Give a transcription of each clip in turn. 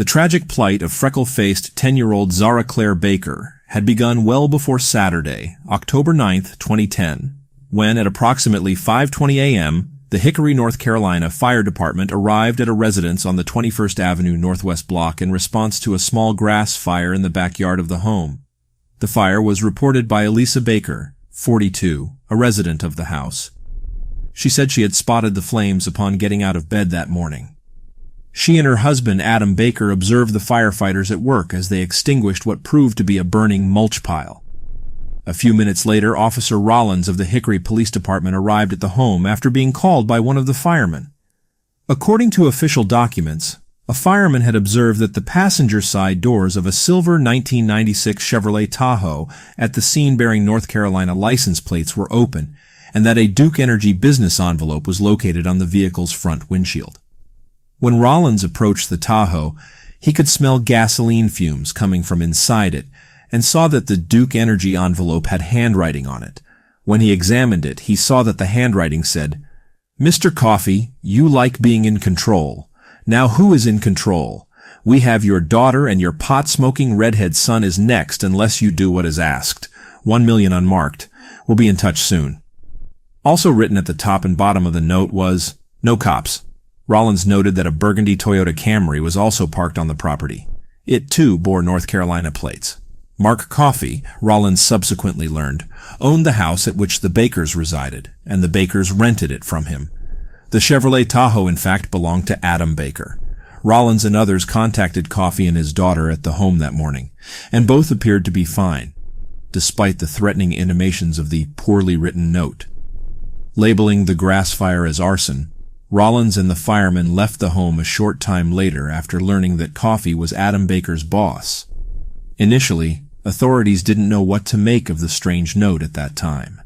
The tragic plight of freckle-faced 10-year-old Zahra Claire Baker had begun well before Saturday, October 9, 2010, when at approximately 5:20 a.m., the Hickory, North Carolina Fire Department arrived at a residence on the 21st Avenue Northwest block in response to a small grass fire in the backyard of the home. The fire was reported by Elisa Baker, 42, a resident of the house. She said she had spotted the flames upon getting out of bed that morning. She and her husband, Adam Baker, observed the firefighters at work as they extinguished what proved to be a burning mulch pile. A few minutes later, Officer Rollins of the Hickory Police Department arrived at the home after being called by one of the firemen. According to official documents, a fireman had observed that the passenger side doors of a silver 1996 Chevrolet Tahoe at the scene bearing North Carolina license plates were open, and that a Duke Energy business envelope was located on the vehicle's front windshield. When Rollins approached the Tahoe, he could smell gasoline fumes coming from inside it, and saw that the Duke Energy envelope had handwriting on it. When he examined it, he saw that the handwriting said, "Mr. Coffey, you like being in control. Now who is in control? We have your daughter, and your pot-smoking redhead son is next unless you do what is asked. 1 million unmarked. We'll be in touch soon." Also written at the top and bottom of the note was, "No cops." Rollins noted that a burgundy Toyota Camry was also parked on the property. It, too, bore North Carolina plates. Mark Coffey, Rollins subsequently learned, owned the house at which the Bakers resided, and the Bakers rented it from him. The Chevrolet Tahoe, in fact, belonged to Adam Baker. Rollins and others contacted Coffey and his daughter at the home that morning, and both appeared to be fine, despite the threatening intimations of the poorly written note. Labeling the grass fire as arson, Rollins and the firemen left the home a short time later after learning that Coffey was Adam Baker's boss. Initially, authorities didn't know what to make of the strange note at that time.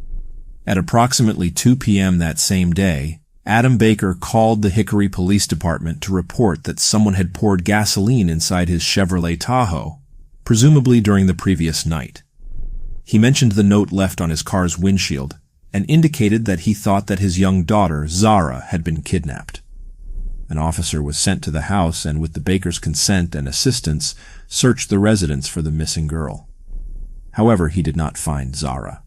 At approximately 2 p.m. that same day, Adam Baker called the Hickory Police Department to report that someone had poured gasoline inside his Chevrolet Tahoe, presumably during the previous night. He mentioned the note left on his car's windshield and indicated that he thought that his young daughter, Zahra, had been kidnapped. An officer was sent to the house and, with the Bakers' consent and assistance, searched the residence for the missing girl. However, he did not find Zahra.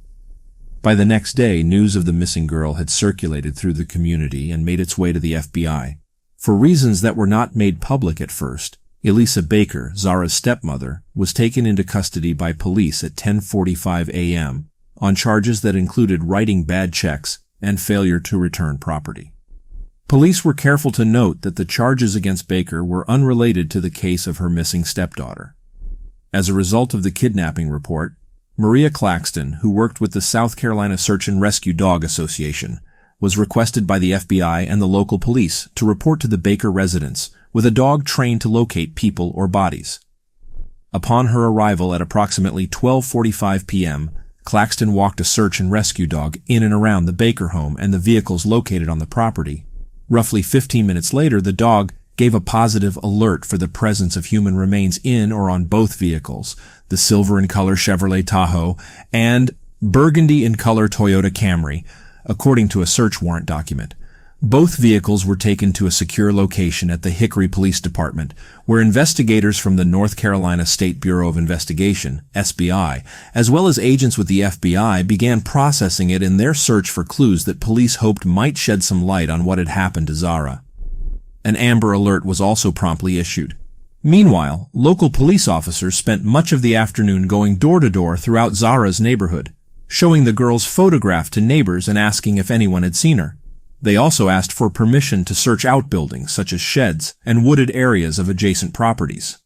By the next day, news of the missing girl had circulated through the community and made its way to the FBI. For reasons that were not made public at first, Elisa Baker, Zahra's stepmother, was taken into custody by police at 10:45 a.m. on charges that included writing bad checks and failure to return property. Police were careful to note that the charges against Baker were unrelated to the case of her missing stepdaughter. As a result of the kidnapping report, Maria Claxton, who worked with the South Carolina Search and Rescue Dog Association, was requested by the FBI and the local police to report to the Baker residence with a dog trained to locate people or bodies. Upon her arrival at approximately 12:45 p.m., Claxton walked a search and rescue dog in and around the Baker home and the vehicles located on the property. Roughly 15 minutes later, the dog gave a positive alert for the presence of human remains in or on both vehicles, the silver-in-color Chevrolet Tahoe and burgundy-in-color Toyota Camry, according to a search warrant document. Both vehicles were taken to a secure location at the Hickory Police Department, where investigators from the North Carolina State Bureau of Investigation, SBI, as well as agents with the FBI began processing it in their search for clues that police hoped might shed some light on what had happened to Zahra. An Amber Alert was also promptly issued. Meanwhile, local police officers spent much of the afternoon going door-to-door throughout Zahra's neighborhood, showing the girl's photograph to neighbors and asking if anyone had seen her. They also asked for permission to search outbuildings such as sheds and wooded areas of adjacent properties.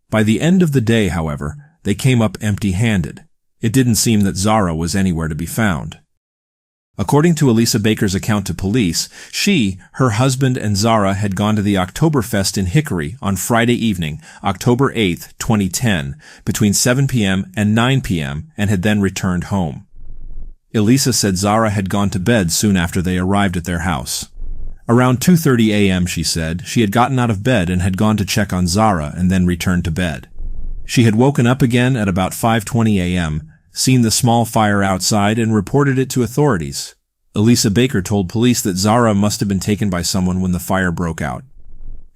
By the end of the day, however, they came up empty-handed. It didn't seem that Zahra was anywhere to be found. According to Elisa Baker's account to police, she, her husband, and Zahra had gone to the Oktoberfest in Hickory on Friday evening, October 8, 2010, between 7 p.m. and 9 p.m., and had then returned home. Elisa said Zahra had gone to bed soon after they arrived at their house. Around 2:30 a.m., she said, she had gotten out of bed and had gone to check on Zahra and then returned to bed. She had woken up again at about 5:20 a.m., seen the small fire outside, and reported it to authorities. Elisa Baker told police that Zahra must have been taken by someone when the fire broke out.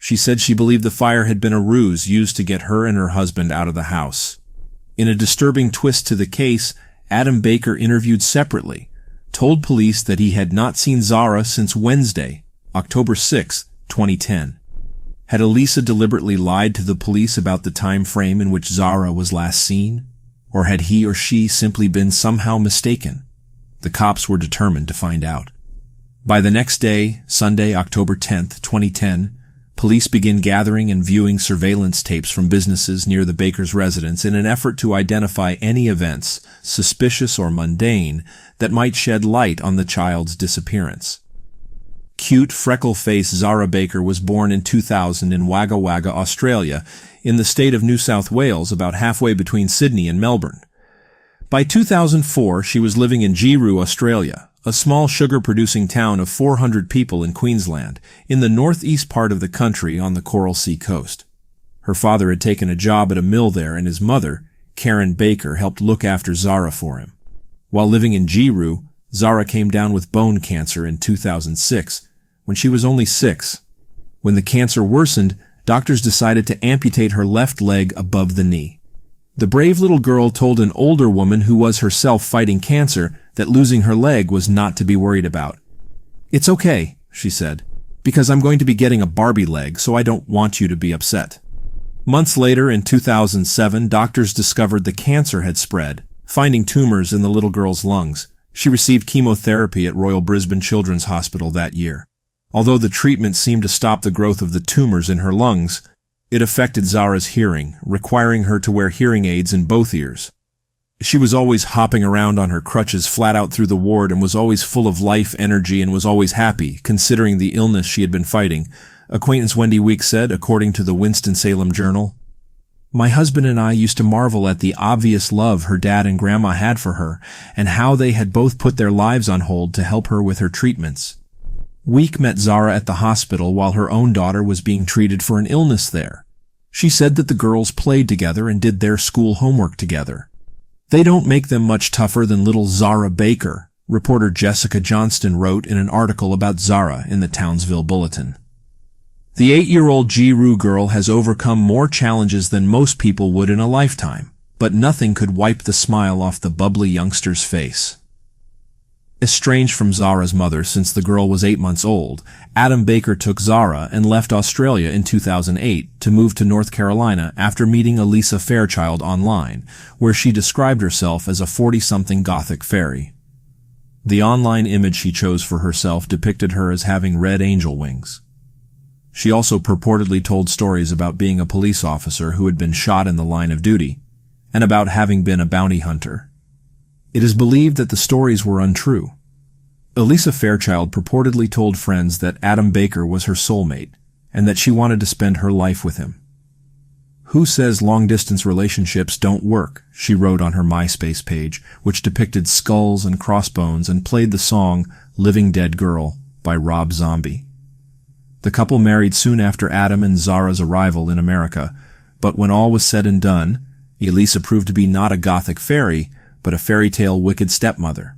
She said she believed the fire had been a ruse used to get her and her husband out of the house. In a disturbing twist to the case, Adam Baker, interviewed separately, told police that he had not seen Zahra since Wednesday, October 6, 2010. Had Elisa deliberately lied to the police about the time frame in which Zahra was last seen? Or had he or she simply been somehow mistaken? The cops were determined to find out. By the next day, Sunday, October 10, 2010, police begin gathering and viewing surveillance tapes from businesses near the Baker's residence in an effort to identify any events, suspicious or mundane, that might shed light on the child's disappearance. Cute, freckle-faced Zahra Baker was born in 2000 in Wagga Wagga, Australia, in the state of New South Wales, about halfway between Sydney and Melbourne. By 2004, she was living in Giru, Australia, a small sugar-producing town of 400 people in Queensland, in the northeast part of the country on the Coral Sea coast. Her father had taken a job at a mill there, and his mother, Karen Baker, helped look after Zahra for him. While living in Giru, Zahra came down with bone cancer in 2006, when she was only 6. When the cancer worsened, doctors decided to amputate her left leg above the knee. The brave little girl told an older woman who was herself fighting cancer that losing her leg was not to be worried about. "It's okay," she said, "because I'm going to be getting a Barbie leg, so I don't want you to be upset." Months later, in 2007, doctors discovered the cancer had spread, finding tumors in the little girl's lungs. She received chemotherapy at Royal Brisbane Children's Hospital that year. Although the treatment seemed to stop the growth of the tumors in her lungs, it affected Zahra's hearing, requiring her to wear hearing aids in both ears. She was always hopping around on her crutches flat out through the ward and was always full of life, energy, and was always happy, considering the illness she had been fighting, acquaintance Wendy Weeks said, according to the Winston-Salem Journal. "My husband and I used to marvel at the obvious love her dad and grandma had for her, and how they had both put their lives on hold to help her with her treatments." Week met Zahra at the hospital while her own daughter was being treated for an illness there. She said that the girls played together and did their school homework together. "They don't make them much tougher than little Zahra Baker," reporter Jessica Johnston wrote in an article about Zahra in the Townsville Bulletin. The 8-year-old Giru girl has overcome more challenges than most people would in a lifetime, but nothing could wipe the smile off the bubbly youngster's face. Estranged from Zahra's mother since the girl was 8 months old, Adam Baker took Zahra and left Australia in 2008 to move to North Carolina after meeting Elisa Fairchild online, where she described herself as a 40-something Gothic fairy. The online image she chose for herself depicted her as having red angel wings. She also purportedly told stories about being a police officer who had been shot in the line of duty, and about having been a bounty hunter. It is believed that the stories were untrue. Elisa Fairchild purportedly told friends that Adam Baker was her soulmate, and that she wanted to spend her life with him. "Who says long-distance relationships don't work?" she wrote on her MySpace page, which depicted skulls and crossbones and played the song "Living Dead Girl" by Rob Zombie. The couple married soon after Adam and Zahra's arrival in America, but when all was said and done, Elisa proved to be not a Gothic fairy, but a fairy tale wicked stepmother.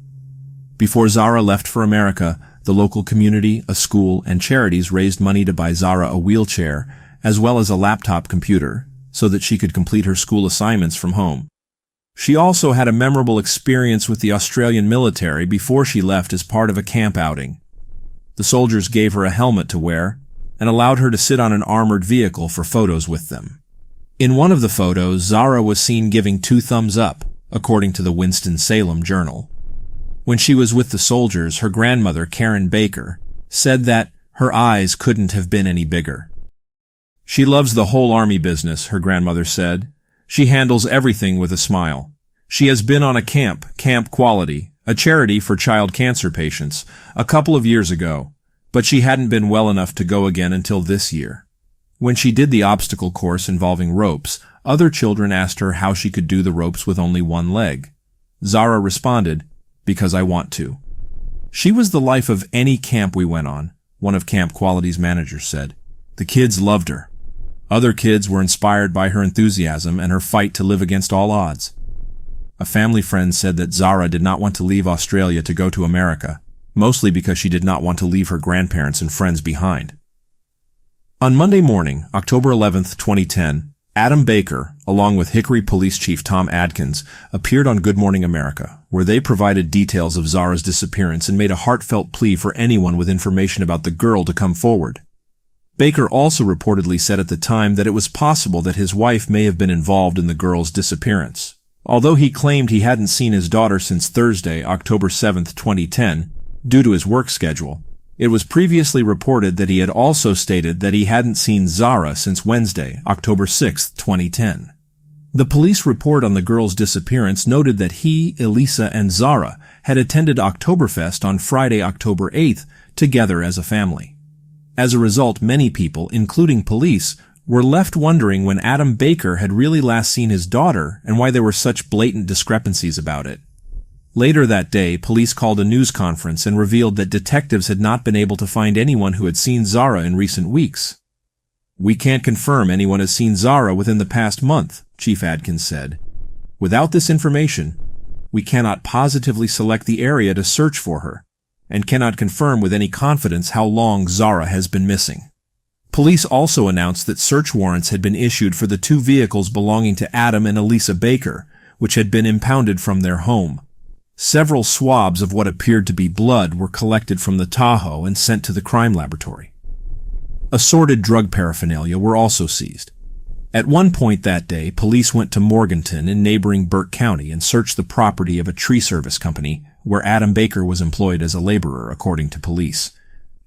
Before Zahra left for America, the local community, a school, and charities raised money to buy Zahra a wheelchair, as well as a laptop computer, so that she could complete her school assignments from home. She also had a memorable experience with the Australian military before she left as part of a camp outing. The soldiers gave her a helmet to wear, and allowed her to sit on an armored vehicle for photos with them. In one of the photos, Zahra was seen giving 2 thumbs up, according to the Winston-Salem Journal. When she was with the soldiers, her grandmother, Karen Baker, said that her eyes couldn't have been any bigger. "She loves the whole army business," her grandmother said. "She handles everything with a smile. She has been on a Camp Quality, a charity for child cancer patients, a couple of years ago, but she hadn't been well enough to go again until this year. When she did the obstacle course involving ropes, other children asked her how she could do the ropes with only one leg. Zahra responded, "Because I want to." "She was the life of any camp we went on," one of Camp Quality's managers said. "The kids loved her. Other kids were inspired by her enthusiasm and her fight to live against all odds." A family friend said that Zahra did not want to leave Australia to go to America, mostly because she did not want to leave her grandparents and friends behind. On Monday morning, October 11th, 2010, Adam Baker, along with Hickory Police Chief Tom Adkins, appeared on Good Morning America, where they provided details of Zahra's disappearance and made a heartfelt plea for anyone with information about the girl to come forward. Baker also reportedly said at the time that it was possible that his wife may have been involved in the girl's disappearance. Although he claimed he hadn't seen his daughter since Thursday, October 7, 2010, due to his work schedule, it was previously reported that he had also stated that he hadn't seen Zahra since Wednesday, October 6, 2010. The police report on the girl's disappearance noted that he, Elisa, and Zahra had attended Oktoberfest on Friday, October 8th, together as a family. As a result, many people, including police, were left wondering when Adam Baker had really last seen his daughter and why there were such blatant discrepancies about it. Later that day, police called a news conference and revealed that detectives had not been able to find anyone who had seen Zahra in recent weeks. "We can't confirm anyone has seen Zahra within the past month," Chief Adkins said. "Without this information, we cannot positively select the area to search for her, and cannot confirm with any confidence how long Zahra has been missing." Police also announced that search warrants had been issued for the two vehicles belonging to Adam and Elisa Baker, which had been impounded from their home. Several swabs of what appeared to be blood were collected from the Tahoe and sent to the crime laboratory. Assorted drug paraphernalia were also seized. At one point that day, police went to Morganton in neighboring Burke County and searched the property of a tree service company where Adam Baker was employed as a laborer, according to police.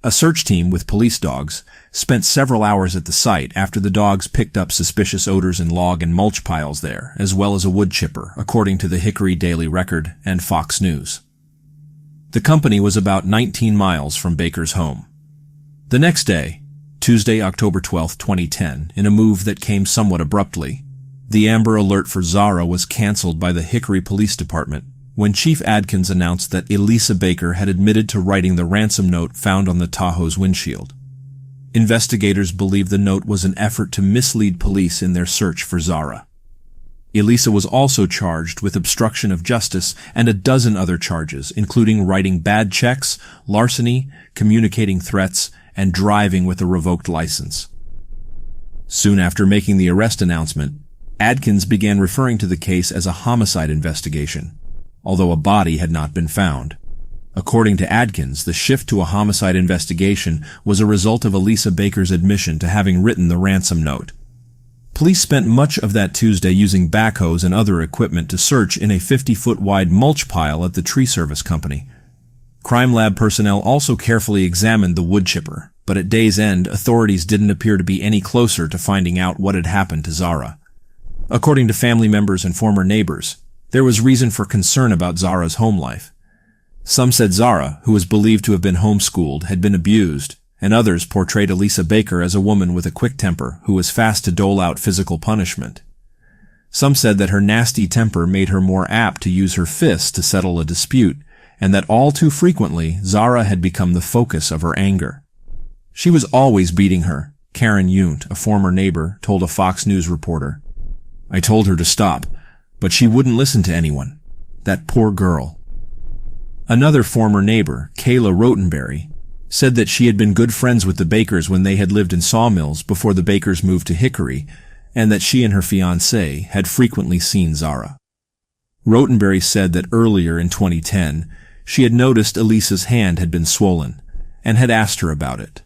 A search team with police dogs spent several hours at the site after the dogs picked up suspicious odors in log and mulch piles there, as well as a wood chipper, according to the Hickory Daily Record and Fox News. The company was about 19 miles from Baker's home. The next day, Tuesday, October 12, 2010, in a move that came somewhat abruptly, the Amber Alert for Zahra was canceled by the Hickory Police Department when Chief Adkins announced that Elisa Baker had admitted to writing the ransom note found on the Tahoe's windshield. Investigators believe the note was an effort to mislead police in their search for Zahra. Elisa was also charged with obstruction of justice and a dozen other charges, including writing bad checks, larceny, communicating threats, and driving with a revoked license. Soon after making the arrest announcement, Adkins began referring to the case as a homicide investigation, although a body had not been found. According to Adkins, the shift to a homicide investigation was a result of Elisa Baker's admission to having written the ransom note. Police spent much of that Tuesday using backhoes and other equipment to search in a 50-foot-wide mulch pile at the tree service company. Crime lab personnel also carefully examined the wood chipper, but at day's end, authorities didn't appear to be any closer to finding out what had happened to Zahra. According to family members and former neighbors, there was reason for concern about Zahra's home life. Some said Zahra, who was believed to have been homeschooled, had been abused, and others portrayed Elisa Baker as a woman with a quick temper who was fast to dole out physical punishment. Some said that her nasty temper made her more apt to use her fists to settle a dispute, and that all too frequently Zahra had become the focus of her anger. "She was always beating her," Karen Yount, a former neighbor, told a Fox News reporter. "I told her to stop, but she wouldn't listen to anyone. That poor girl." Another former neighbor, Kayla Rotenberry, said that she had been good friends with the Bakers when they had lived in Sawmills before the Bakers moved to Hickory, and that she and her fiancé had frequently seen Zahra. Rotenberry said that earlier in 2010, she had noticed Elisa's hand had been swollen, and had asked her about it.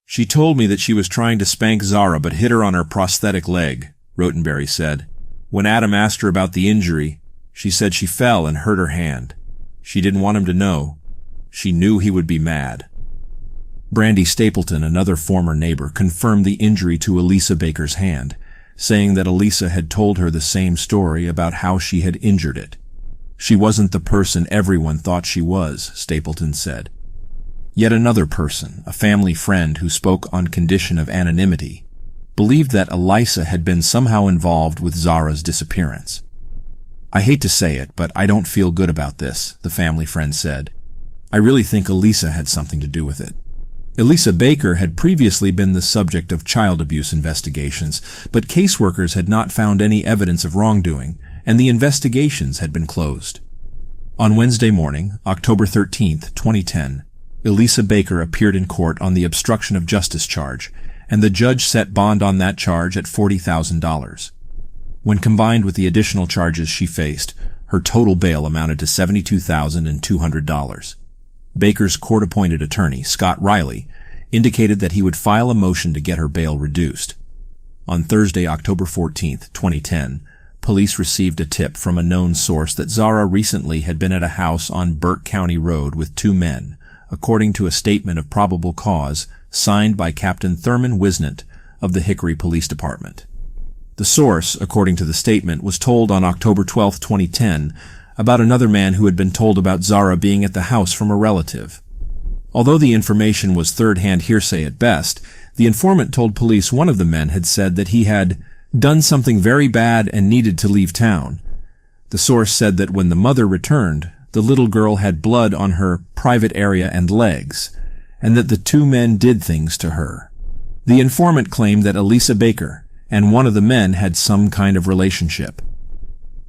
"She told me that she was trying to spank Zahra but hit her on her prosthetic leg," Rotenberry said. "When Adam asked her about the injury, she said she fell and hurt her hand. She didn't want him to know. She knew he would be mad." Brandy Stapleton, another former neighbor, confirmed the injury to Elisa Baker's hand, saying that Elisa had told her the same story about how she had injured it. "She wasn't the person everyone thought she was," Stapleton said. Yet another person, a family friend who spoke on condition of anonymity, believed that Elisa had been somehow involved with Zahra's disappearance. "I hate to say it, but I don't feel good about this," the family friend said. "I really think Elisa had something to do with it." Elisa Baker had previously been the subject of child abuse investigations, but caseworkers had not found any evidence of wrongdoing, and the investigations had been closed. On Wednesday morning, October 13, 2010, Elisa Baker appeared in court on the obstruction of justice charge, and the judge set bond on that charge at $40,000. When combined with the additional charges she faced, her total bail amounted to $72,200. Baker's court-appointed attorney, Scott Riley, indicated that he would file a motion to get her bail reduced. On Thursday, October 14, 2010, police received a tip from a known source that Zahra recently had been at a house on Burke County Road with two men, according to a statement of probable cause signed by Captain Thurman Wisnant of the Hickory Police Department. The source, according to the statement, was told on October 12, 2010, about another man who had been told about Zahra being at the house from a relative. Although the information was third-hand hearsay at best, the informant told police one of the men had said that he had done something very bad and needed to leave town. The source said that when the mother returned, the little girl had blood on her private area and legs, and that the two men did things to her. The informant claimed that Elisa Baker and one of the men had some kind of relationship.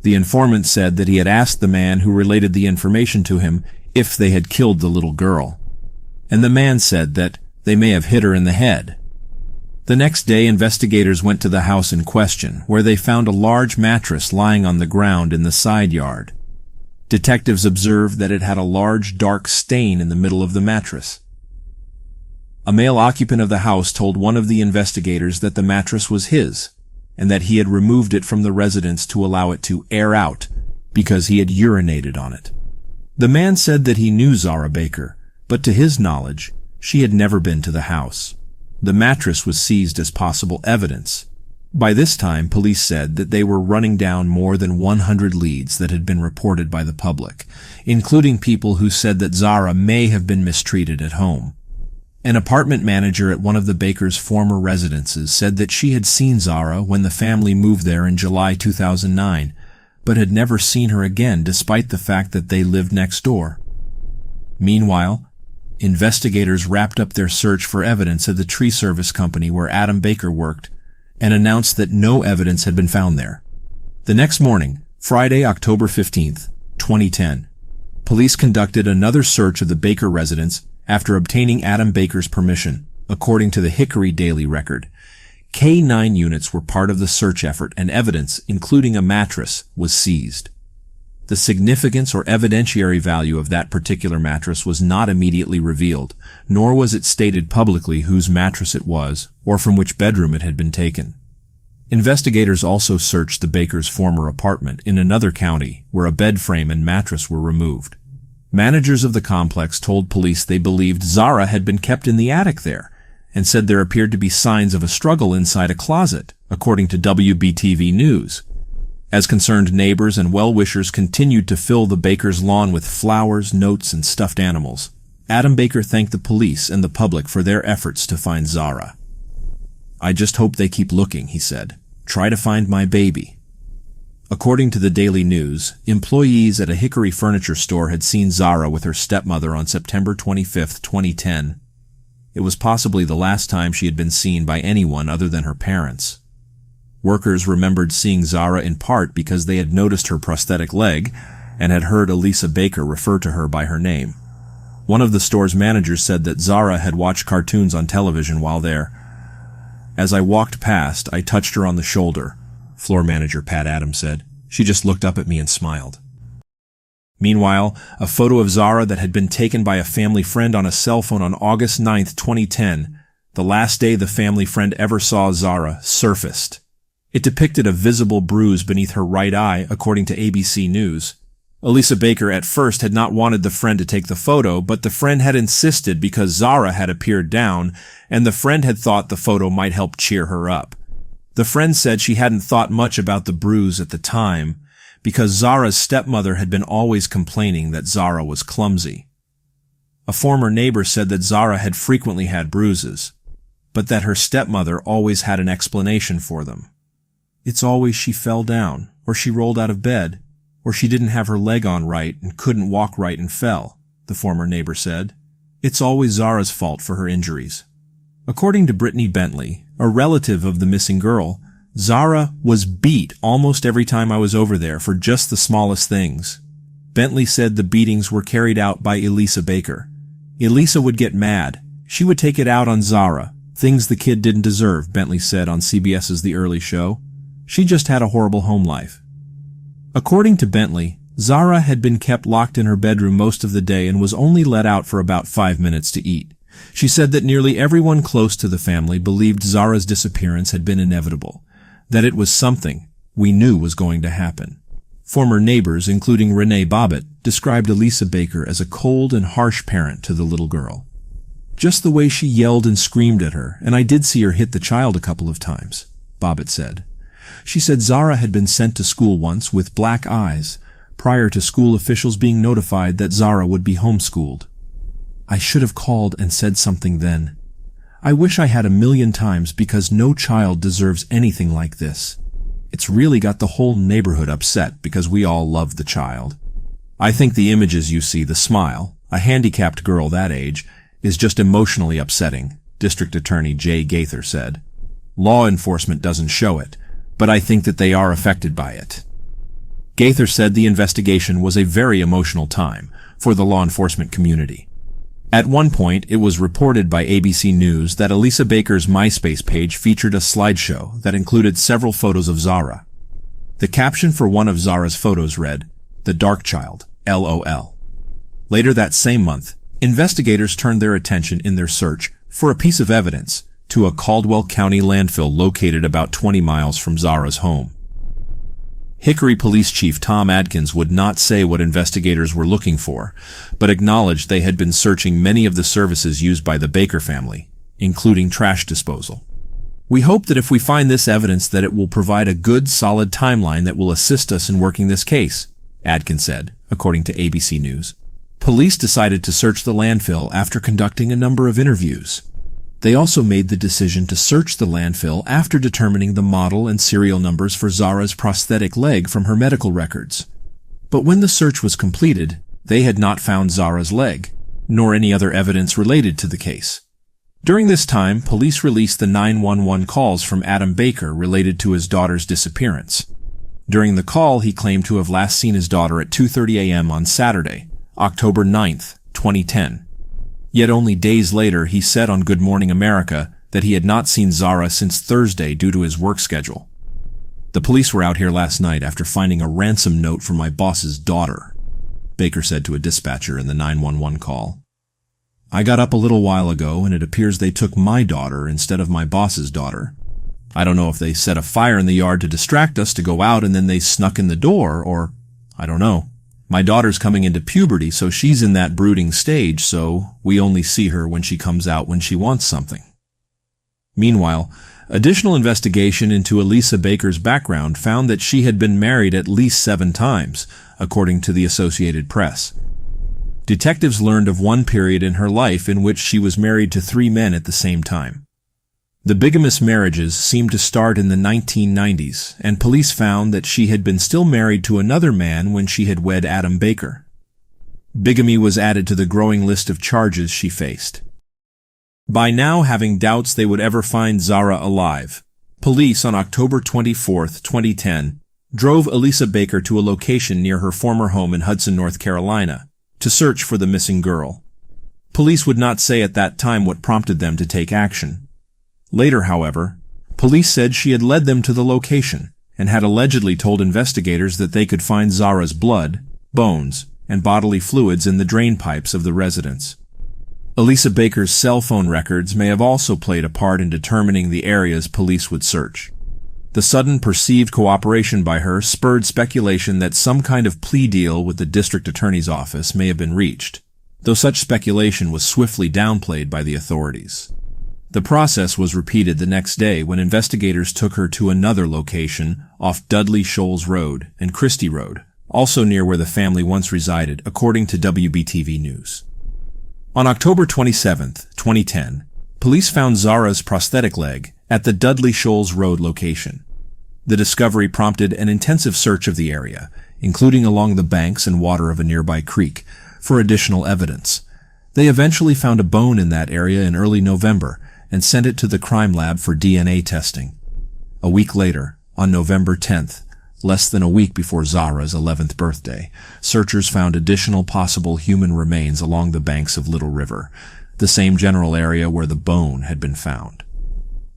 The informant said that he had asked the man who related the information to him if they had killed the little girl, and the man said that they may have hit her in the head. The next day, investigators went to the house in question, where they found a large mattress lying on the ground in the side yard. Detectives observed that it had a large dark stain in the middle of the mattress. A male occupant of the house told one of the investigators that the mattress was his, and that he had removed it from the residence to allow it to air out because he had urinated on it. The man said that he knew Zahra Baker, but to his knowledge, she had never been to the house. The mattress was seized as possible evidence. By this time, police said that they were running down more than 100 leads that had been reported by the public, including people who said that Zahra may have been mistreated at home. An apartment manager at one of the Bakers' former residences said that she had seen Zahra when the family moved there in July 2009, but had never seen her again despite the fact that they lived next door. Meanwhile, investigators wrapped up their search for evidence at the tree service company where Adam Baker worked and announced that no evidence had been found there. The next morning, Friday, October 15, 2010, police conducted another search of the Baker residence after obtaining Adam Baker's permission. According to the Hickory Daily Record, K-9 units were part of the search effort and evidence, including a mattress, was seized. The significance or evidentiary value of that particular mattress was not immediately revealed, nor was it stated publicly whose mattress it was or from which bedroom it had been taken. Investigators also searched the Bakers' former apartment in another county where a bed frame and mattress were removed. Managers of the complex told police they believed Zahra had been kept in the attic there and said there appeared to be signs of a struggle inside a closet, according to WBTV News. As concerned neighbors and well-wishers continued to fill the Bakers' lawn with flowers, notes, and stuffed animals, Adam Baker thanked the police and the public for their efforts to find Zahra. "I just hope they keep looking," he said. "Try to find my baby." According to the Daily News, employees at a Hickory furniture store had seen Zahra with her stepmother on September 25, 2010. It was possibly the last time she had been seen by anyone other than her parents. Workers remembered seeing Zahra in part because they had noticed her prosthetic leg and had heard Elisa Baker refer to her by her name. One of the store's managers said that Zahra had watched cartoons on television while there. "As I walked past, I touched her on the shoulder," floor manager Pat Adams said. "She just looked up at me and smiled." Meanwhile, a photo of Zahra that had been taken by a family friend on a cell phone on August 9, 2010, the last day the family friend ever saw Zahra, surfaced. It depicted a visible bruise beneath her right eye, according to ABC News. Elisa Baker at first had not wanted the friend to take the photo, but the friend had insisted because Zahra had appeared down, and the friend had thought the photo might help cheer her up. The friend said she hadn't thought much about the bruise at the time, because Zahra's stepmother had been always complaining that Zahra was clumsy. A former neighbor said that Zahra had frequently had bruises, but that her stepmother always had an explanation for them. "It's always she fell down, or she rolled out of bed, or she didn't have her leg on right and couldn't walk right and fell," the former neighbor said. "It's always Zahra's fault for her injuries." According to Brittany Bentley, a relative of the missing girl, Zahra was beat almost every time I was over there for just the smallest things. Bentley said the beatings were carried out by Elisa Baker. Elisa would get mad. She would take it out on Zahra, Things the kid didn't deserve, Bentley said on CBS's The Early Show. She just had a horrible home life. According to Bentley, Zahra had been kept locked in her bedroom most of the day and was only let out for about 5 minutes to eat. She said that nearly everyone close to the family believed Zahra's disappearance had been inevitable, that it was something we knew was going to happen. Former neighbors, including Renee Bobbitt, described Elisa Baker as a cold and harsh parent to the little girl. Just the way she yelled and screamed at her, and I did see her hit the child a couple of times, Bobbitt said. She said Zahra had been sent to school once with black eyes, prior to school officials being notified that Zahra would be homeschooled. I should have called and said something then. I wish I had 1,000,000 times because no child deserves anything like this. It's really got the whole neighborhood upset because we all love the child. I think the images you see, the smile, a handicapped girl that age, is just emotionally upsetting, District Attorney Jay Gaither said. Law enforcement doesn't show it, but I think that they are affected by it. Gaither said the investigation was a very emotional time for the law enforcement community. At one point, it was reported by ABC News that Elisa Baker's MySpace page featured a slideshow that included several photos of Zahra. The caption for one of Zahra's photos read, "The Dark Child, LOL." Later that same month, investigators turned their attention in their search for a piece of evidence to a Caldwell County landfill located about 20 miles from Zahra's home. Hickory Police Chief Tom Adkins would not say what investigators were looking for, but acknowledged they had been searching many of the services used by the Baker family, including trash disposal. We hope that if we find this evidence that it will provide a good, solid timeline that will assist us in working this case, Adkins said, according to ABC News. Police decided to search the landfill after conducting a number of interviews. They also made the decision to search the landfill after determining the model and serial numbers for Zahra's prosthetic leg from her medical records. But when the search was completed, they had not found Zahra's leg, nor any other evidence related to the case. During this time, police released the 911 calls from Adam Baker related to his daughter's disappearance. During the call, he claimed to have last seen his daughter at 2:30 a.m. on Saturday, October 9th, 2010. Yet only days later, he said on Good Morning America that he had not seen Zahra since Thursday due to his work schedule. The police were out here last night after finding a ransom note from my boss's daughter, Baker said to a dispatcher in the 911 call. I got up a little while ago and it appears they took my daughter instead of my boss's daughter. I don't know if they set a fire in the yard to distract us to go out and then they snuck in the door, or I don't know. My daughter's coming into puberty, so she's in that brooding stage, so we only see her when she comes out when she wants something. Meanwhile, additional investigation into Elisa Baker's background found that she had been married at least 7 times, according to the Associated Press. Detectives learned of one period in her life in which she was married to 3 men at the same time. The bigamous marriages seemed to start in the 1990s, and police found that she had been still married to another man when she had wed Adam Baker. Bigamy was added to the growing list of charges she faced. By now having doubts they would ever find Zahra alive, police on October 24, 2010, drove Elisa Baker to a location near her former home in Hudson, North Carolina, to search for the missing girl. Police would not say at that time what prompted them to take action. Later, however, police said she had led them to the location and had allegedly told investigators that they could find Zahra's blood, bones, and bodily fluids in the drain pipes of the residence. Elisa Baker's cell phone records may have also played a part in determining the areas police would search. The sudden perceived cooperation by her spurred speculation that some kind of plea deal with the district attorney's office may have been reached, though such speculation was swiftly downplayed by the authorities. The process was repeated the next day when investigators took her to another location off Dudley Shoals Road and Christie Road, also near where the family once resided, according to WBTV News. On October 27, 2010, police found Zahra's prosthetic leg at the Dudley Shoals Road location. The discovery prompted an intensive search of the area, including along the banks and water of a nearby creek, for additional evidence. They eventually found a bone in that area in early November, and sent it to the crime lab for DNA testing. A week later, on November 10th, less than a week before Zahra's 11th birthday, searchers found additional possible human remains along the banks of Little River, the same general area where the bone had been found.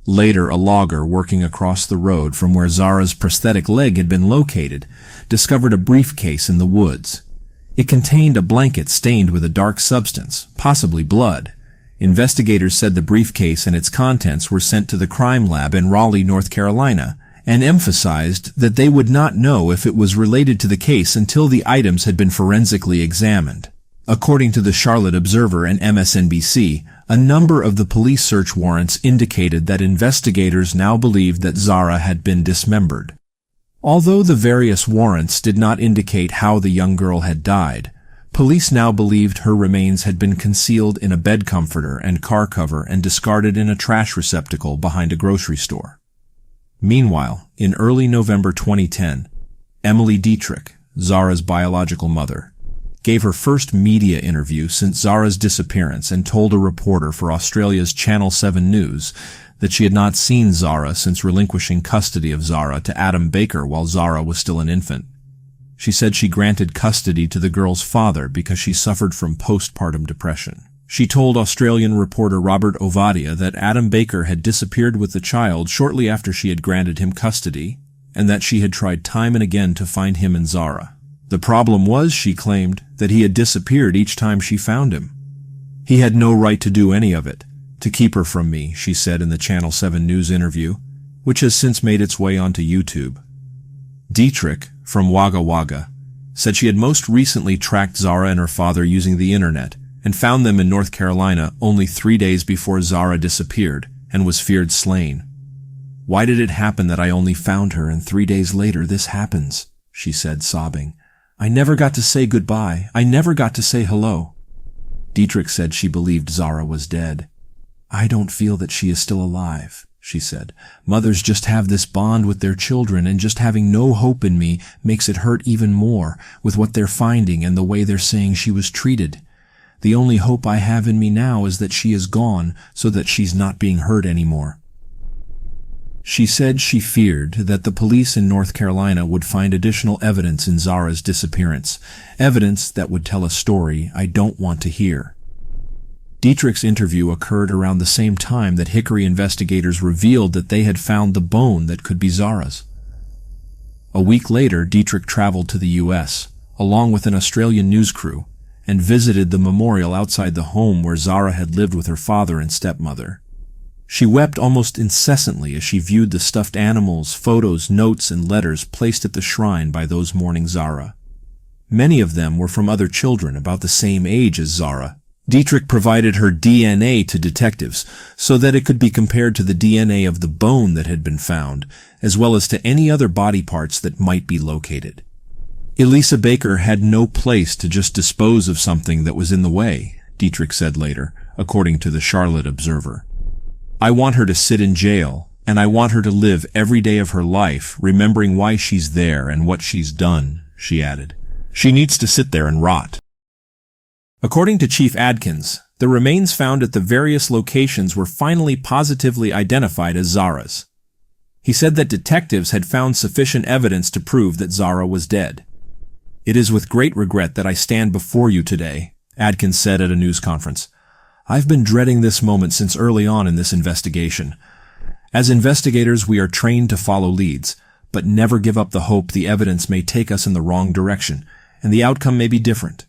Later, a logger working across the road from where Zahra's prosthetic leg had been located discovered a briefcase in the woods. It contained a blanket stained with a dark substance, possibly blood. Investigators said the briefcase and its contents were sent to the crime lab in Raleigh, North Carolina, and emphasized that they would not know if it was related to the case until the items had been forensically examined. According to the Charlotte Observer and MSNBC, a number of the police search warrants indicated that investigators now believed that Zahra had been dismembered. Although the various warrants did not indicate how the young girl had died, police now believed her remains had been concealed in a bed comforter and car cover and discarded in a trash receptacle behind a grocery store. Meanwhile, in early November 2010, Emily Dietrich, Zahra's biological mother, gave her first media interview since Zahra's disappearance and told a reporter for Australia's Channel 7 News that she had not seen Zahra since relinquishing custody of Zahra to Adam Baker while Zahra was still an infant. She said she granted custody to the girl's father because she suffered from postpartum depression. She told Australian reporter Robert Ovadia that Adam Baker had disappeared with the child shortly after she had granted him custody, and that she had tried time and again to find him and Zahra. The problem was, she claimed, that he had disappeared each time she found him. He had no right to do any of it, to keep her from me, she said in the Channel 7 News interview, which has since made its way onto YouTube. Dietrich, from Wagga Wagga, said she had most recently tracked Zahra and her father using the internet and found them in North Carolina only 3 days before Zahra disappeared and was feared slain. "Why did it happen that I only found her and 3 days later this happens?" she said, sobbing. "I never got to say goodbye. I never got to say hello." Dietrich said she believed Zahra was dead. "I don't feel that she is still alive," she said. "Mothers just have this bond with their children, and just having no hope in me makes it hurt even more with what they're finding and the way they're saying she was treated. The only hope I have in me now is that she is gone so that she's not being hurt anymore." She said she feared that the police in North Carolina would find additional evidence in Zahra's disappearance, evidence that would tell a story I don't want to hear. Dietrich's interview occurred around the same time that Hickory investigators revealed that they had found the bone that could be Zahra's. A week later, Dietrich traveled to the U.S., along with an Australian news crew, and visited the memorial outside the home where Zahra had lived with her father and stepmother. She wept almost incessantly as she viewed the stuffed animals, photos, notes, and letters placed at the shrine by those mourning Zahra. Many of them were from other children about the same age as Zahra. Dietrich provided her DNA to detectives so that it could be compared to the DNA of the bone that had been found, as well as to any other body parts that might be located. Elisa Baker had no place to just dispose of something that was in the way, Dietrich said later, according to the Charlotte Observer. "I want her to sit in jail, and I want her to live every day of her life remembering why she's there and what she's done," she added. "She needs to sit there and rot." According to Chief Adkins, the remains found at the various locations were finally positively identified as Zahra's. He said that detectives had found sufficient evidence to prove that Zahra was dead. "It is with great regret that I stand before you today," Adkins said at a news conference. "I've been dreading this moment since early on in this investigation. As investigators, we are trained to follow leads, but never give up the hope the evidence may take us in the wrong direction, and the outcome may be different.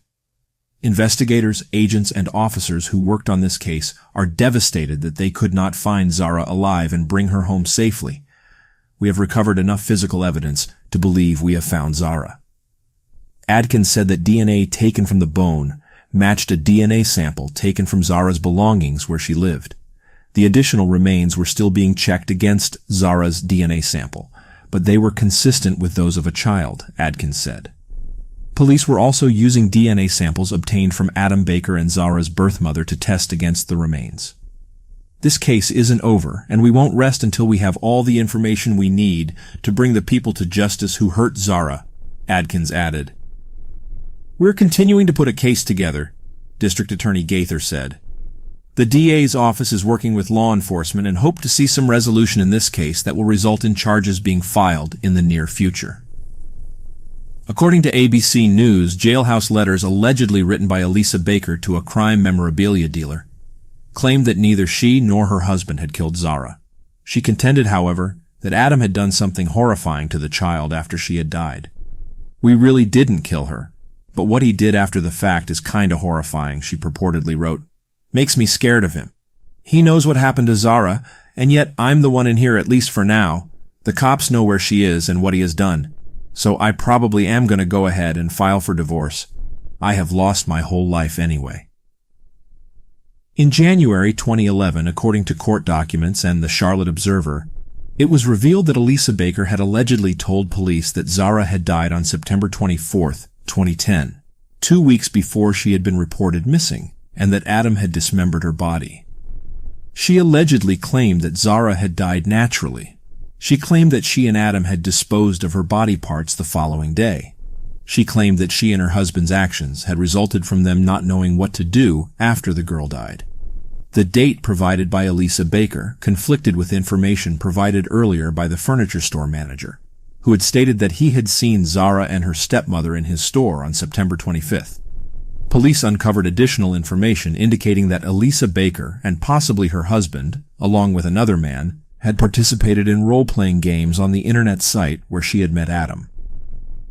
Investigators, agents, and officers who worked on this case are devastated that they could not find Zahra alive and bring her home safely. We have recovered enough physical evidence to believe we have found Zahra." Adkins said that DNA taken from the bone matched a DNA sample taken from Zahra's belongings where she lived. The additional remains were still being checked against Zahra's DNA sample, but they were consistent with those of a child, Adkins said. Police were also using DNA samples obtained from Adam Baker and Zahra's birth mother to test against the remains. "This case isn't over, and we won't rest until we have all the information we need to bring the people to justice who hurt Zahra," Adkins added. "We're continuing to put a case together," District Attorney Gaither said. "The DA's office is working with law enforcement and hope to see some resolution in this case that will result in charges being filed in the near future." According to ABC News, jailhouse letters allegedly written by Elisa Baker to a crime memorabilia dealer claimed that neither she nor her husband had killed Zahra. She contended, however, that Adam had done something horrifying to the child after she had died. "We really didn't kill her, but what he did after the fact is kinda horrifying," she purportedly wrote. "Makes me scared of him. He knows what happened to Zahra, and yet I'm the one in here, at least for now. The cops know where she is and what he has done, so I probably am going to go ahead and file for divorce. I have lost my whole life anyway." In January 2011, according to court documents and the Charlotte Observer, it was revealed that Elisa Baker had allegedly told police that Zahra had died on September 24, 2010, 2 weeks before she had been reported missing, and that Adam had dismembered her body. She allegedly claimed that Zahra had died naturally. She claimed that she and Adam had disposed of her body parts the following day. She claimed that she and her husband's actions had resulted from them not knowing what to do after the girl died. The date provided by Elisa Baker conflicted with information provided earlier by the furniture store manager, who had stated that he had seen Zahra and her stepmother in his store on September 25th. Police uncovered additional information indicating that Elisa Baker and possibly her husband, along with another man, had participated in role-playing games on the internet site where she had met Adam.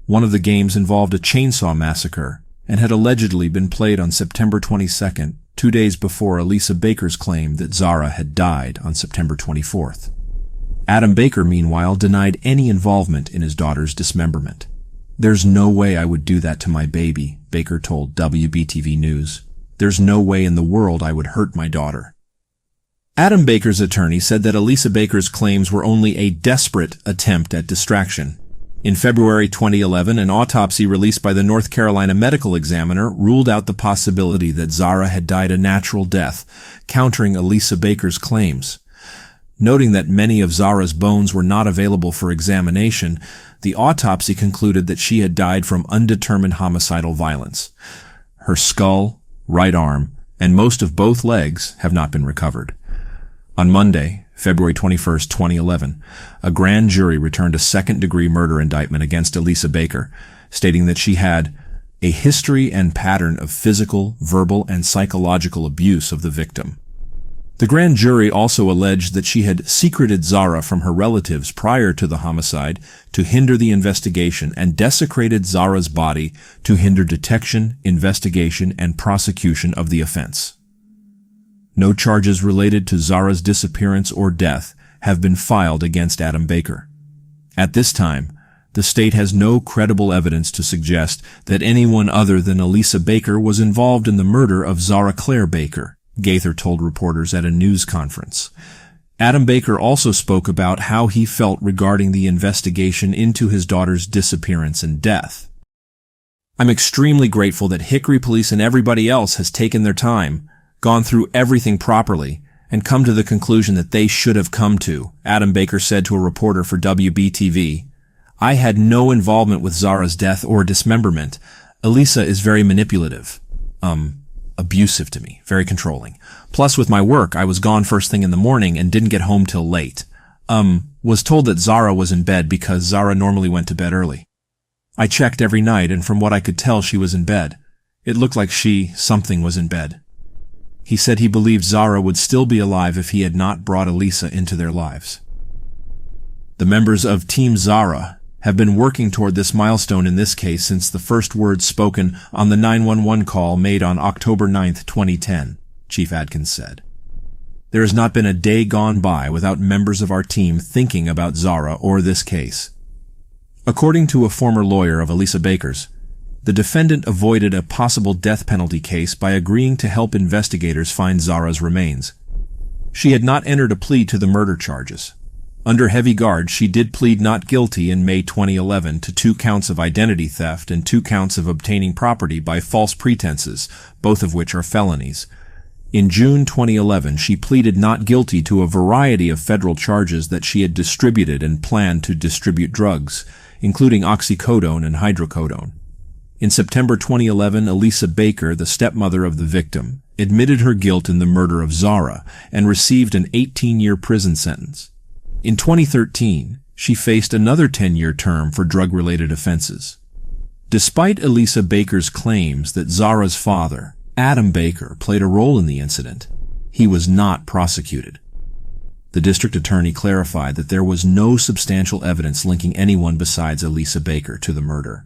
One of the games involved a chainsaw massacre and had allegedly been played on September 22nd, 2 days before Elisa Baker's claim that Zahra had died on September 24th. Adam Baker, meanwhile, denied any involvement in his daughter's dismemberment. "There's no way I would do that to my baby," Baker told WBTV News. "There's no way in the world I would hurt my daughter." Adam Baker's attorney said that Elisa Baker's claims were only a desperate attempt at distraction. In February 2011, an autopsy released by the North Carolina Medical Examiner ruled out the possibility that Zahra had died a natural death, countering Elisa Baker's claims. Noting that many of Zahra's bones were not available for examination, the autopsy concluded that she had died from undetermined homicidal violence. Her skull, right arm, and most of both legs have not been recovered. On Monday, February 21, 2011, a grand jury returned a second-degree murder indictment against Elisa Baker, stating that she had a history and pattern of physical, verbal, and psychological abuse of the victim. The grand jury also alleged that she had secreted Zahra from her relatives prior to the homicide to hinder the investigation and desecrated Zahra's body to hinder detection, investigation, and prosecution of the offense. No charges related to Zahra's disappearance or death have been filed against Adam Baker. At this time, the state has no credible evidence to suggest that anyone other than Elisa Baker was involved in the murder of Zahra Claire Baker, Gaither told reporters at a news conference. Adam Baker also spoke about how he felt regarding the investigation into his daughter's disappearance and death. "I'm extremely grateful that Hickory Police and everybody else has taken their time, gone through everything properly, and come to the conclusion that they should have come to," Adam Baker said to a reporter for WBTV. "I had no involvement with Zahra's death or dismemberment. Elisa is very manipulative. Abusive to me, very controlling. Plus, with my work, I was gone first thing in the morning and didn't get home till late. Was told that Zahra was in bed because Zahra normally went to bed early. I checked every night, and from what I could tell, she was in bed. It looked like something was in bed." He said he believed Zahra would still be alive if he had not brought Elisa into their lives. The members of Team Zahra have been working toward this milestone in this case since the first words spoken on the 911 call made on October 9, 2010, Chief Adkins said. "There has not been a day gone by without members of our team thinking about Zahra or this case." According to a former lawyer of Elisa Baker's, the defendant avoided a possible death penalty case by agreeing to help investigators find Zahra's remains. She had not entered a plea to the murder charges. Under heavy guard, she did plead not guilty in May 2011 to 2 counts of identity theft and 2 counts of obtaining property by false pretenses, both of which are felonies. In June 2011, she pleaded not guilty to a variety of federal charges that she had distributed and planned to distribute drugs, including oxycodone and hydrocodone. In September 2011, Elisa Baker, the stepmother of the victim, admitted her guilt in the murder of Zahra and received an 18-year prison sentence. In 2013, she faced another 10-year term for drug-related offenses. Despite Elisa Baker's claims that Zahra's father, Adam Baker, played a role in the incident, he was not prosecuted. The district attorney clarified that there was no substantial evidence linking anyone besides Elisa Baker to the murder.